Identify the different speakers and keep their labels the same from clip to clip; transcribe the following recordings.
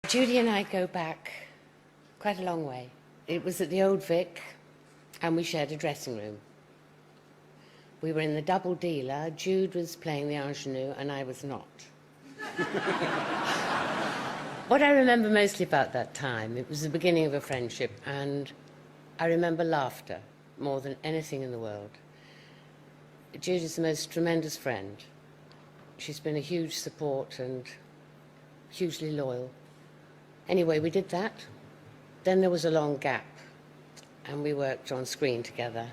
Speaker 1: Judy and I go back quite a long way. It was at the Old Vic, and we shared a dressing room. We were in the double dealer. Jude was playing the ingenue, and I was not. What I remember mostly about that time, it was the beginning of a friendship, and I remember laughter more than anything in the world. Jude is the most tremendous friend. She's been a huge support and hugely loyal. Anyway, we did that. Then there was a long gap, and we worked on screen together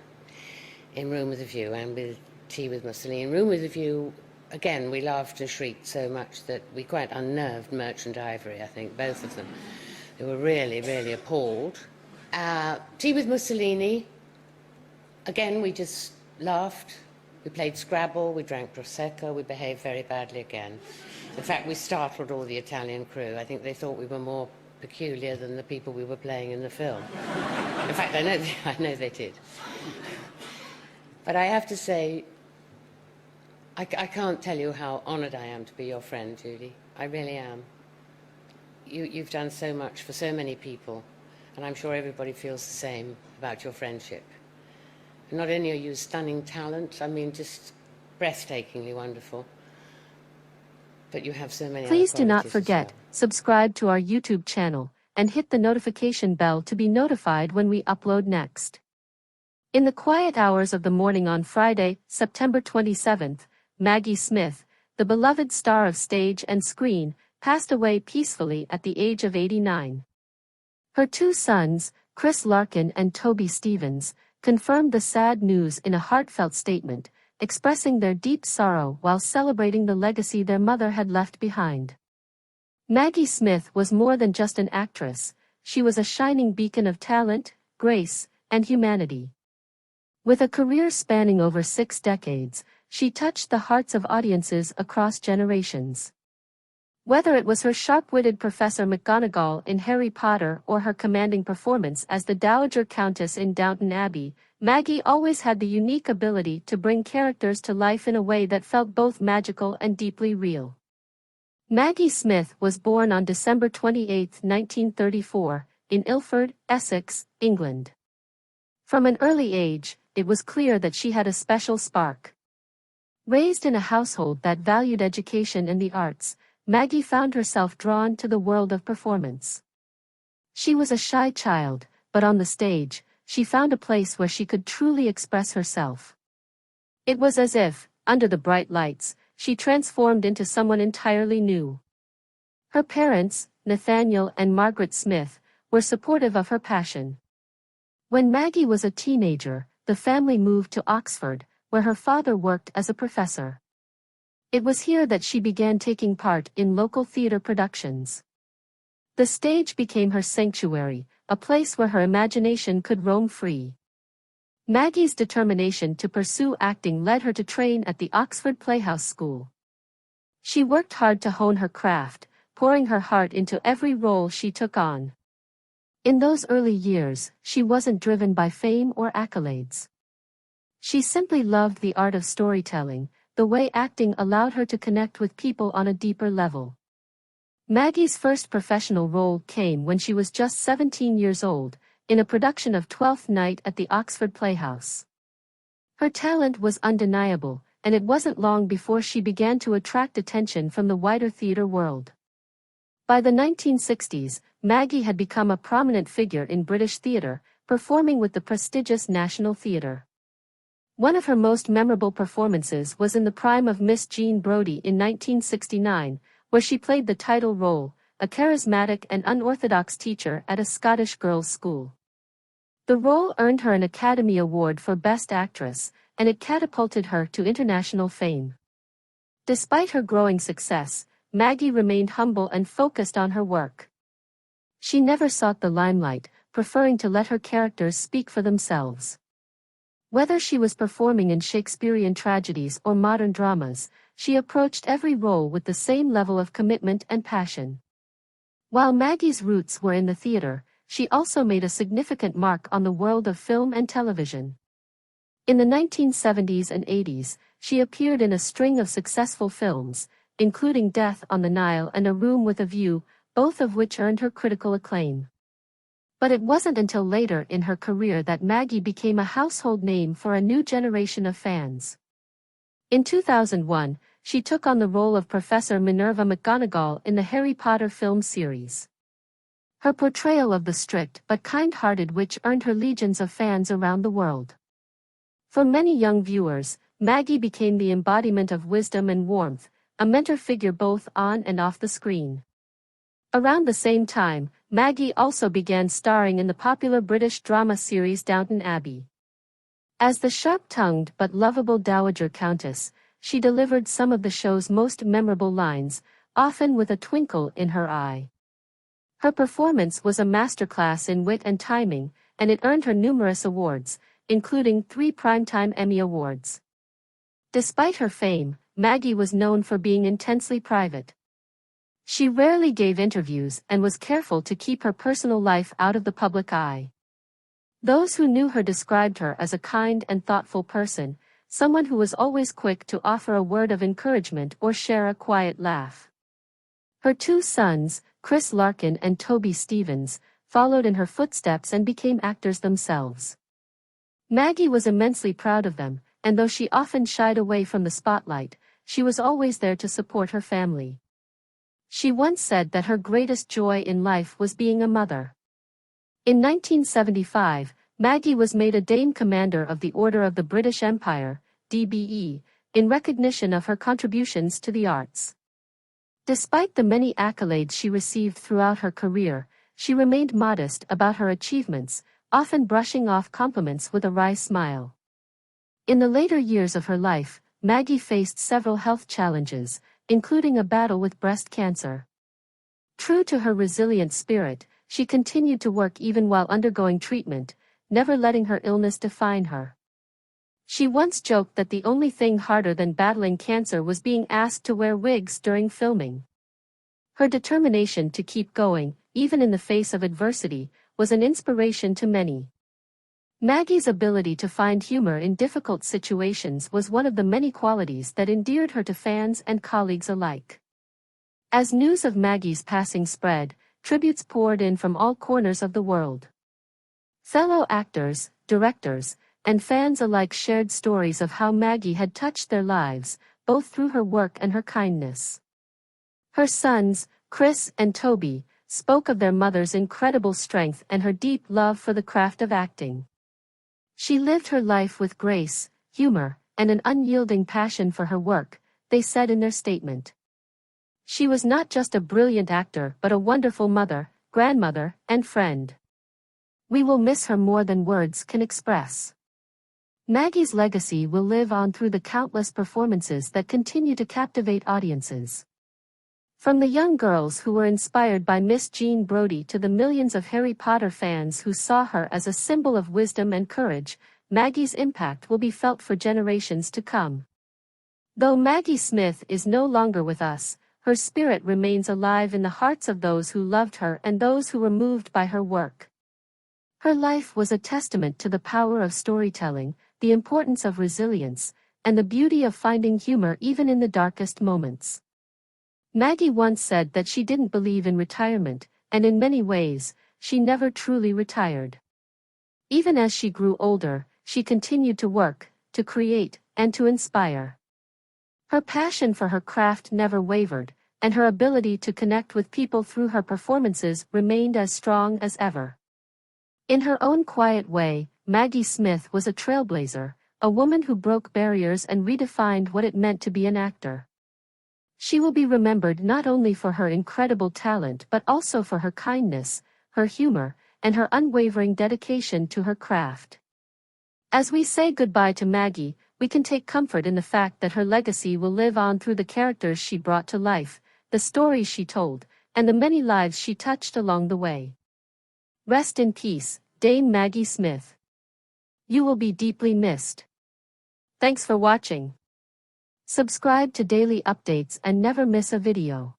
Speaker 1: in Room with a View and with Tea with Mussolini. In Room with a View, again, we laughed and shrieked so much that we quite unnerved Merchant Ivory, I think, both of them. They were really, really appalled. Tea with Mussolini, again, we just laughed. We played Scrabble, we drank Prosecco, we behaved very badly again. In fact, we startled all the Italian crew. I think they thought we were more peculiar than the people we were playing in the film. In fact, I know they did. But I have to say, I can't tell you how honoured I am to be your friend, Judy. I really am. You've done so much for so many people, and I'm sure everybody feels the same about your friendship. And not only are you a stunning talent, I mean, just breathtakingly wonderful, but you have so many
Speaker 2: Please
Speaker 1: other
Speaker 2: do not
Speaker 1: qualities
Speaker 2: forget,
Speaker 1: as well.
Speaker 2: subscribe to our YouTube channel, and hit the notification bell to be notified when we upload next. In the quiet hours of the morning on Friday, September 27th, Maggie Smith, the beloved star of stage and screen, passed away peacefully at the age of 89. Her two sons, Chris Larkin and Toby Stevens, confirmed the sad news in a heartfelt statement, expressing their deep sorrow while celebrating the legacy their mother had left behind. Maggie Smith was more than just an actress, she was a shining beacon of talent, grace, and humanity. With a career spanning over 6 decades, she touched the hearts of audiences across generations. Whether it was her sharp-witted Professor McGonagall in Harry Potter or her commanding performance as the Dowager Countess in Downton Abbey, Maggie always had the unique ability to bring characters to life in a way that felt both magical and deeply real. Maggie Smith was born on December 28, 1934, in Ilford, Essex, England. From an early age, it was clear that she had a special spark. Raised in a household that valued education and the arts, Maggie found herself drawn to the world of performance. She was a shy child, but on the stage, she found a place where she could truly express herself. It was as if, under the bright lights, she transformed into someone entirely new. Her parents, Nathaniel and Margaret Smith, were supportive of her passion. When Maggie was a teenager, the family moved to Oxford, where her father worked as a professor. It was here that she began taking part in local theater productions. The stage became her sanctuary, a place where her imagination could roam free. Maggie's determination to pursue acting led her to train at the Oxford Playhouse School. She worked hard to hone her craft, pouring her heart into every role she took on. In those early years, she wasn't driven by fame or accolades. She simply loved the art of storytelling, the way acting allowed her to connect with people on a deeper level. Maggie's first professional role came when she was just 17 years old, in a production of Twelfth Night at the Oxford Playhouse. Her talent was undeniable, and it wasn't long before she began to attract attention from the wider theater world. By the 1960s, Maggie had become a prominent figure in British theater, performing with the prestigious National Theatre. One of her most memorable performances was in the prime of Miss Jean Brodie in 1969, where she played the title role, a charismatic and unorthodox teacher at a Scottish girls' school. The role earned her an Academy Award for Best Actress, and it catapulted her to international fame. Despite her growing success, Maggie remained humble and focused on her work. She never sought the limelight, preferring to let her characters speak for themselves. Whether she was performing in Shakespearean tragedies or modern dramas, she approached every role with the same level of commitment and passion. While Maggie's roots were in the theater, she also made a significant mark on the world of film and television. In the 1970s and 80s, she appeared in a string of successful films, including Death on the Nile and A Room with a View, both of which earned her critical acclaim. But it wasn't until later in her career that Maggie became a household name for a new generation of fans. In 2001, she took on the role of Professor Minerva McGonagall in the Harry Potter film series. Her portrayal of the strict but kind-hearted witch earned her legions of fans around the world. For many young viewers, Maggie became the embodiment of wisdom and warmth, a mentor figure both on and off the screen. Around the same time, Maggie also began starring in the popular British drama series Downton Abbey. As the sharp-tongued but lovable Dowager Countess, she delivered some of the show's most memorable lines, often with a twinkle in her eye. Her performance was a masterclass in wit and timing, and it earned her numerous awards, including 3 Primetime Emmy Awards. Despite her fame, Maggie was known for being intensely private. She rarely gave interviews and was careful to keep her personal life out of the public eye. Those who knew her described her as a kind and thoughtful person, someone who was always quick to offer a word of encouragement or share a quiet laugh. Her 2 sons, Chris Larkin and Toby Stevens, followed in her footsteps and became actors themselves. Maggie was immensely proud of them, and though she often shied away from the spotlight, she was always there to support her family. She once said that her greatest joy in life was being a mother. In 1975, Maggie was made a Dame Commander of the Order of the British Empire, DBE, in recognition of her contributions to the arts. Despite the many accolades she received throughout her career, she remained modest about her achievements, often brushing off compliments with a wry smile. In the later years of her life, Maggie faced several health challenges, including a battle with breast cancer. True to her resilient spirit, she continued to work even while undergoing treatment, never letting her illness define her. She once joked that the only thing harder than battling cancer was being asked to wear wigs during filming. Her determination to keep going, even in the face of adversity, was an inspiration to many. Maggie's ability to find humor in difficult situations was one of the many qualities that endeared her to fans and colleagues alike. As news of Maggie's passing spread, tributes poured in from all corners of the world. Fellow actors, directors, and fans alike shared stories of how Maggie had touched their lives, both through her work and her kindness. Her sons, Chris and Toby, spoke of their mother's incredible strength and her deep love for the craft of acting. She lived her life with grace, humor, and an unyielding passion for her work, they said in their statement. She was not just a brilliant actor but a wonderful mother, grandmother, and friend. We will miss her more than words can express. Maggie's legacy will live on through the countless performances that continue to captivate audiences. From the young girls who were inspired by Miss Jean Brodie to the millions of Harry Potter fans who saw her as a symbol of wisdom and courage, Maggie's impact will be felt for generations to come. Though Maggie Smith is no longer with us, her spirit remains alive in the hearts of those who loved her and those who were moved by her work. Her life was a testament to the power of storytelling, the importance of resilience, and the beauty of finding humor even in the darkest moments. Maggie once said that she didn't believe in retirement, and in many ways, she never truly retired. Even as she grew older, she continued to work, to create, and to inspire. Her passion for her craft never wavered, and her ability to connect with people through her performances remained as strong as ever. In her own quiet way, Maggie Smith was a trailblazer, a woman who broke barriers and redefined what it meant to be an actor. She will be remembered not only for her incredible talent but also for her kindness, her humor, and her unwavering dedication to her craft. As we say goodbye to Maggie, we can take comfort in the fact that her legacy will live on through the characters she brought to life, the stories she told, and the many lives she touched along the way. Rest in peace, Dame Maggie Smith. You will be deeply missed. Thanks for watching. Subscribe to daily updates and never miss a video.